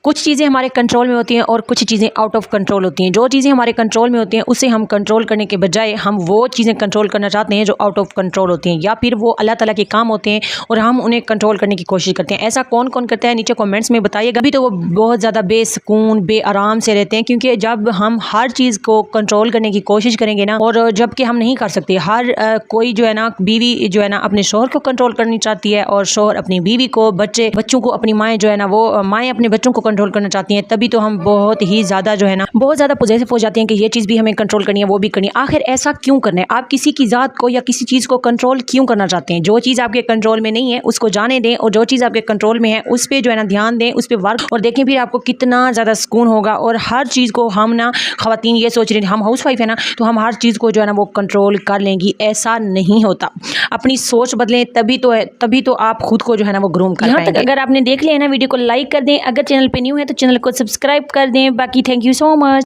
कुछ चीज़ें हमारे कंट्रोल में होती हैं और कुछ चीज़ें आउट ऑफ कंट्रोल होती हैं। जो चीज़ें हमारे कंट्रोल में होती हैं उसे हम कंट्रोल करने के बजाय हम वो चीज़ें कंट्रोल करना चाहते हैं जो आउट ऑफ कंट्रोल होती हैं, या फिर वो अल्लाह ताला के काम होते हैं और हम उन्हें कंट्रोल करने की कोशिश करते हैं। ऐसा कौन कौन करता है नीचे कमेंट्स में बताइएगा। अभी तो वो बहुत ज़्यादा बेसुकून बेआराम से रहते हैं, क्योंकि जब हम हर चीज़ को कंट्रोल करने की कोशिश करेंगे ना, और जबकि हम नहीं कर सकते। हर कोई जो है ना, बीवी जो है ना अपने शोहर को कंट्रोल करनी चाहती है और शोहर अपनी बीवी को, बच्चों को अपनी माएँ जो है ना, वो माएँ अपने बच्चों को कंट्रोल करना चाहती हैं। तभी तो हम बहुत ही ज़्यादा जो है ना, बहुत ज़्यादा पॉजेसिव हो जाते हैं कि ये चीज़ भी हमें कंट्रोल करनी है, वो भी करनी है। आखिर ऐसा क्यों करना है? आप किसी की ज़ात को या किसी चीज़ को कंट्रोल क्यों करना चाहते हैं? जो चीज़ आपके कंट्रोल में नहीं है उसको जाने दें, और जो चीज़ आपके कंट्रोल में है उस पर जो है ना ध्यान दें, उस पर वर्क, और देखें फिर आपको कितना ज़्यादा सुकून होगा। और हर चीज़ को हम ना, ख़वातीन ये सोच रही हैं हम हाउस वाइफ है ना तो हम हर चीज़ को जो है ना वो कंट्रोल कर लेंगी। ऐसा नहीं होता। अपनी सोच बदलें, तभी तो आप खुद को जो है ना वो ग्रूम कर पाएंगे। अगर आपने देख लिया है ना वीडियो को लाइक कर दें, अगर चैनल पे न्यू है तो चैनल को सब्सक्राइब कर दें। बाकी थैंक यू सो मच।